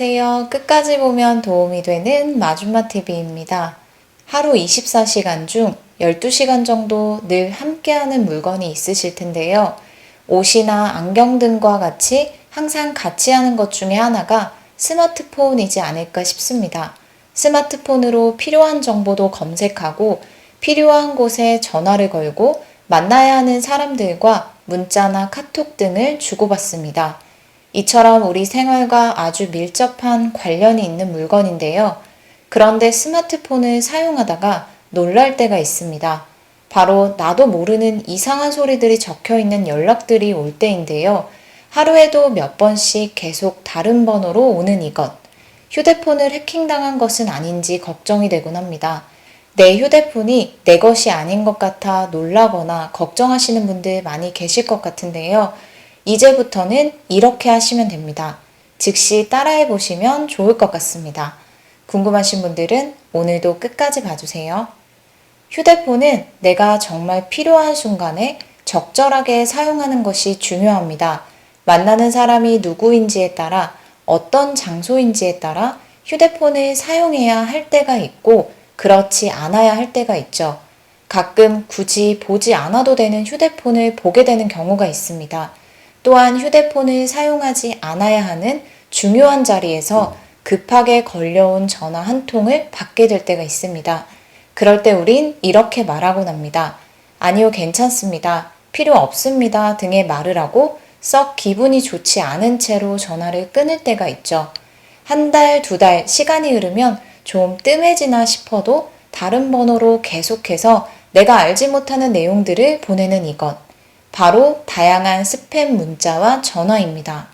안녕하세요. 끝까지 보면 도움이 되는 마줌마TV입니다. 하루 24시간 중 12시간 정도 늘 함께하는 물건이 있으실 텐데요. 옷이나 안경 등과 같이 항상 같이 하는 것 중에 하나가 스마트폰이지 않을까 싶습니다. 스마트폰으로 필요한 정보도 검색하고 필요한 곳에 전화를 걸고 만나야 하는 사람들과 문자나 카톡 등을 주고받습니다. 이처럼 우리 생활과 아주 밀접한 관련이 있는 물건인데요. 그런데 스마트폰을 사용하다가 놀랄 때가 있습니다. 바로 나도 모르는 이상한 소리들이 적혀 있는 연락들이 올 때인데요. 하루에도 몇 번씩 계속 다른 번호로 오는 이것. 휴대폰을 해킹당한 것은 아닌지 걱정이 되곤 합니다. 내 휴대폰이 내 것이 아닌 것 같아 놀라거나 걱정하시는 분들 많이 계실 것 같은데요. 이제부터는 이렇게 하시면 됩니다. 즉시 따라해 보시면 좋을 것 같습니다. 궁금하신 분들은 오늘도 끝까지 봐주세요. 휴대폰은 내가 정말 필요한 순간에 적절하게 사용하는 것이 중요합니다. 만나는 사람이 누구인지에 따라 어떤 장소인지에 따라 휴대폰을 사용해야 할 때가 있고 그렇지 않아야 할 때가 있죠. 가끔 굳이 보지 않아도 되는 휴대폰을 보게 되는 경우가 있습니다. 또한 휴대폰을 사용하지 않아야 하는 중요한 자리에서 급하게 걸려온 전화 한 통을 받게 될 때가 있습니다. 그럴 때 우린 이렇게 말하곤 합니다. 아니요, 괜찮습니다. 필요 없습니다. 등의 말을 하고 썩 기분이 좋지 않은 채로 전화를 끊을 때가 있죠. 한 달, 두 달 시간이 흐르면 좀 뜸해지나 싶어도 다른 번호로 계속해서 내가 알지 못하는 내용들을 보내는 이것. 바로 다양한 스팸 문자와 전화입니다.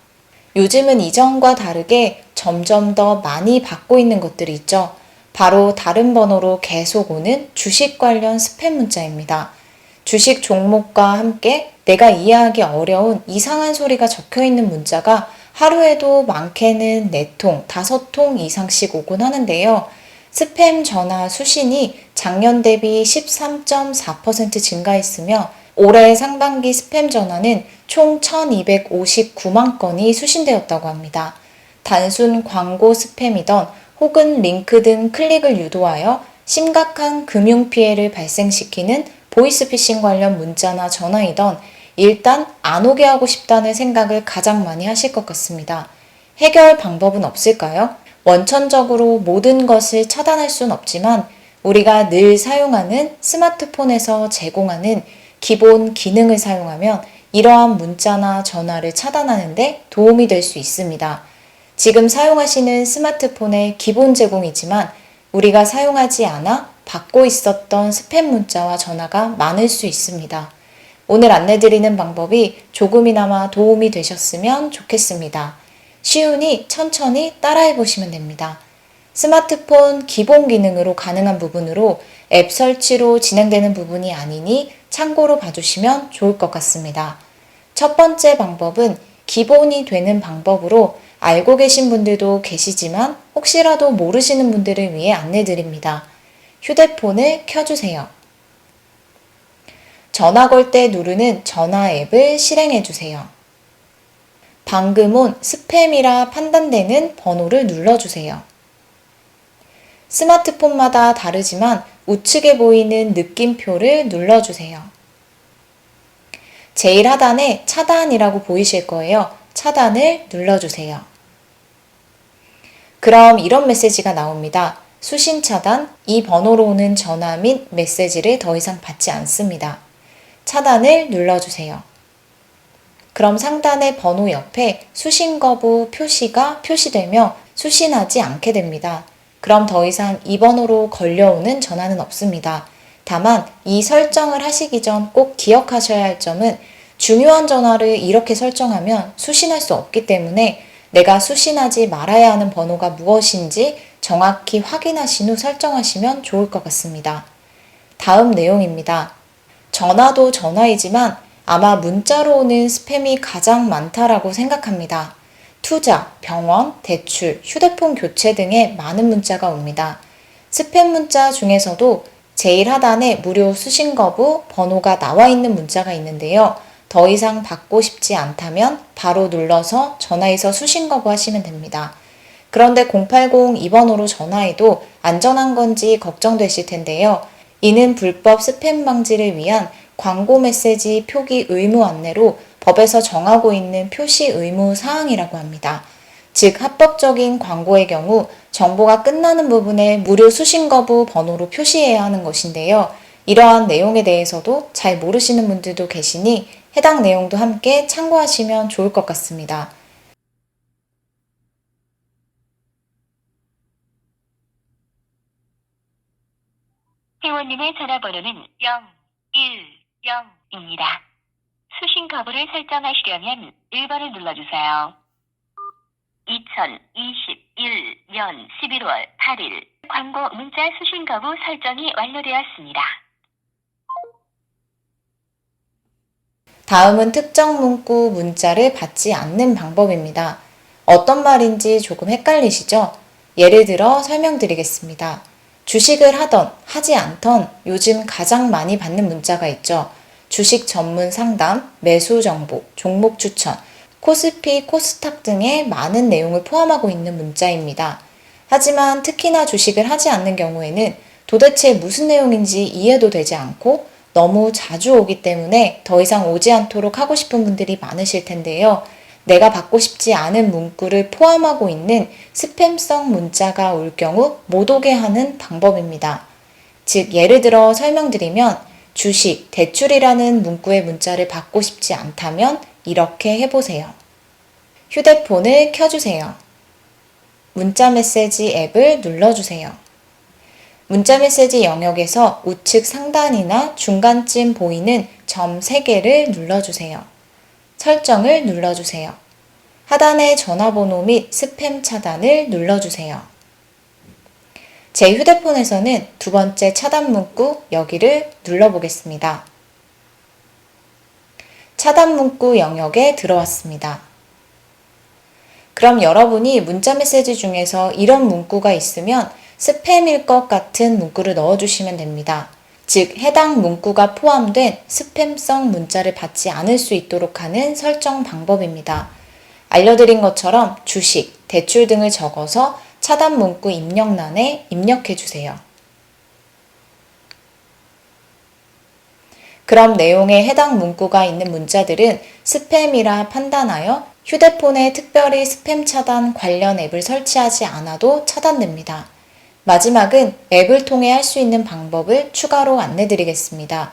요즘은 이전과 다르게 점점 더 많이 받고 있는 것들이 있죠. 바로 다른 번호로 계속 오는 주식 관련 스팸 문자입니다. 주식 종목과 함께 내가 이해하기 어려운 이상한 소리가 적혀 있는 문자가 하루에도 많게는 4통, 5통 이상씩 오곤 하는데요. 스팸 전화 수신이 작년 대비 13.4% 증가했으며 올해 상반기 스팸 전화는 총 1259만 건이 수신되었다고 합니다. 단순 광고 스팸이던 혹은 링크 등 클릭을 유도하여 심각한 금융 피해를 발생시키는 보이스피싱 관련 문자나 전화이던 일단 안 오게 하고 싶다는 생각을 가장 많이 하실 것 같습니다. 해결 방법은 없을까요? 원천적으로 모든 것을 차단할 수는 없지만 우리가 늘 사용하는 스마트폰에서 제공하는 기본 기능을 사용하면 이러한 문자나 전화를 차단하는 데 도움이 될 수 있습니다. 지금 사용하시는 스마트폰의 기본 제공이지만 우리가 사용하지 않아 받고 있었던 스팸 문자와 전화가 많을 수 있습니다. 오늘 안내드리는 방법이 조금이나마 도움이 되셨으면 좋겠습니다. 쉬우니 천천히 따라해 보시면 됩니다. 스마트폰 기본 기능으로 가능한 부분으로 앱 설치로 진행되는 부분이 아니니 참고로 봐주시면 좋을 것 같습니다. 첫 번째 방법은 기본이 되는 방법으로 알고 계신 분들도 계시지만 혹시라도 모르시는 분들을 위해 안내드립니다. 휴대폰을 켜주세요. 전화 걸 때 누르는 전화 앱을 실행해주세요. 방금 온 스팸이라 판단되는 번호를 눌러주세요. 스마트폰마다 다르지만 우측에 보이는 느낌표를 눌러주세요. 제일 하단에 차단이라고 보이실 거예요. 차단을 눌러주세요. 그럼 이런 메시지가 나옵니다. 수신 차단, 이 번호로 오는 전화 및 메시지를 더 이상 받지 않습니다. 차단을 눌러주세요. 그럼 상단의 번호 옆에 수신 거부 표시가 표시되며 수신하지 않게 됩니다. 그럼 더 이상 이 번호로 걸려오는 전화는 없습니다. 다만 이 설정을 하시기 전 꼭 기억하셔야 할 점은 중요한 전화를 이렇게 설정하면 수신할 수 없기 때문에 내가 수신하지 말아야 하는 번호가 무엇인지 정확히 확인하신 후 설정하시면 좋을 것 같습니다. 다음 내용입니다. 전화도 전화이지만 아마 문자로 오는 스팸이 가장 많다라고 생각합니다. 투자, 병원, 대출, 휴대폰 교체 등의 많은 문자가 옵니다. 스팸 문자 중에서도 제일 하단에 무료 수신 거부 번호가 나와 있는 문자가 있는데요. 더 이상 받고 싶지 않다면 바로 눌러서 전화해서 수신 거부하시면 됩니다. 그런데 080 2번으로 전화해도 안전한 건지 걱정되실 텐데요. 이는 불법 스팸 방지를 위한 광고 메시지 표기 의무 안내로 법에서 정하고 있는 표시 의무 사항이라고 합니다. 즉, 합법적인 광고의 경우 정보가 끝나는 부분에 무료 수신 거부 번호로 표시해야 하는 것인데요. 이러한 내용에 대해서도 잘 모르시는 분들도 계시니 해당 내용도 함께 참고하시면 좋을 것 같습니다. 회원님의 전화번호는 010입니다. 수신 거부를 설정하시려면 1번을 눌러주세요. 2021년 11월 8일 광고 문자 수신 거부 설정이 완료되었습니다. 다음은 특정 문구 문자를 받지 않는 방법입니다. 어떤 말인지 조금 헷갈리시죠? 예를 들어 설명드리겠습니다. 주식을 하던 하지 않던 요즘 가장 많이 받는 문자가 있죠. 주식 전문 상담, 매수 정보, 종목 추천, 코스피, 코스닥 등의 많은 내용을 포함하고 있는 문자입니다. 하지만 특히나 주식을 하지 않는 경우에는 도대체 무슨 내용인지 이해도 되지 않고 너무 자주 오기 때문에 더 이상 오지 않도록 하고 싶은 분들이 많으실 텐데요. 내가 받고 싶지 않은 문구를 포함하고 있는 스팸성 문자가 올 경우 못 오게 하는 방법입니다. 즉, 예를 들어 설명드리면 주식, 대출이라는 문구의 문자를 받고 싶지 않다면 이렇게 해보세요. 휴대폰을 켜주세요. 문자 메시지 앱을 눌러주세요. 문자 메시지 영역에서 우측 상단이나 중간쯤 보이는 점 3개를 눌러주세요. 설정을 눌러주세요. 하단의 전화번호 및 스팸 차단을 눌러주세요. 제 휴대폰에서는 두 번째 차단 문구 여기를 눌러보겠습니다. 차단 문구 영역에 들어왔습니다. 그럼 여러분이 문자 메시지 중에서 이런 문구가 있으면 스팸일 것 같은 문구를 넣어주시면 됩니다. 즉, 해당 문구가 포함된 스팸성 문자를 받지 않을 수 있도록 하는 설정 방법입니다. 알려드린 것처럼 주식, 대출 등을 적어서 차단 문구 입력란에 입력해주세요. 그럼 내용에 해당 문구가 있는 문자들은 스팸이라 판단하여 휴대폰에 특별히 스팸 차단 관련 앱을 설치하지 않아도 차단됩니다. 마지막은 앱을 통해 할 수 있는 방법을 추가로 안내드리겠습니다.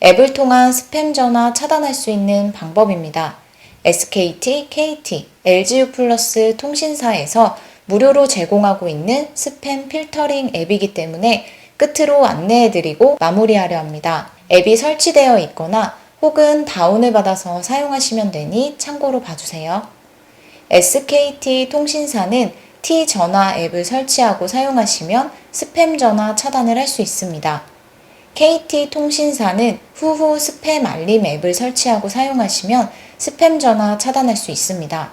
앱을 통한 스팸 전화 차단할 수 있는 방법입니다. SKT, KT, LGU 플러스 통신사에서 무료로 제공하고 있는 스팸 필터링 앱이기 때문에 끝으로 안내해드리고 마무리하려 합니다. 앱이 설치되어 있거나 혹은 다운을 받아서 사용하시면 되니 참고로 봐주세요. SKT 통신사는 T전화 앱을 설치하고 사용하시면 스팸 전화 차단을 할 수 있습니다. KT 통신사는 후후 스팸 알림 앱을 설치하고 사용하시면 스팸 전화 차단할 수 있습니다.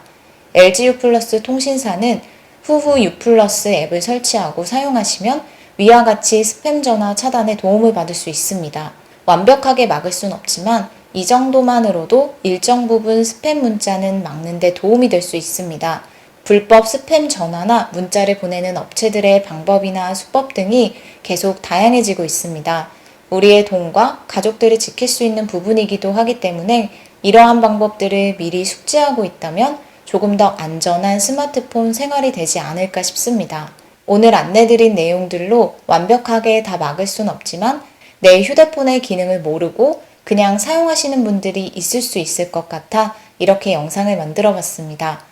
LGU 플러스 통신사는 후후 U 플러스 앱을 설치하고 사용하시면 위와 같이 스팸 전화 차단에 도움을 받을 수 있습니다. 완벽하게 막을 순 없지만 이 정도만으로도 일정 부분 스팸 문자는 막는 데 도움이 될 수 있습니다. 불법 스팸 전화나 문자를 보내는 업체들의 방법이나 수법 등이 계속 다양해지고 있습니다. 우리의 돈과 가족들을 지킬 수 있는 부분이기도 하기 때문에 이러한 방법들을 미리 숙지하고 있다면 조금 더 안전한 스마트폰 생활이 되지 않을까 싶습니다. 오늘 안내드린 내용들로 완벽하게 다 막을 순 없지만 내 휴대폰의 기능을 모르고 그냥 사용하시는 분들이 있을 수 있을 것 같아 이렇게 영상을 만들어 봤습니다.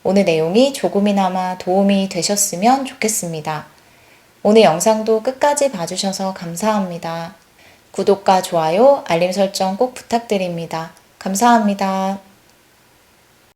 오늘 내용이 조금이나마 도움이 되셨으면 좋겠습니다. 오늘 영상도 끝까지 봐주셔서 감사합니다. 구독과 좋아요, 알림 설정 꼭 부탁드립니다. 감사합니다.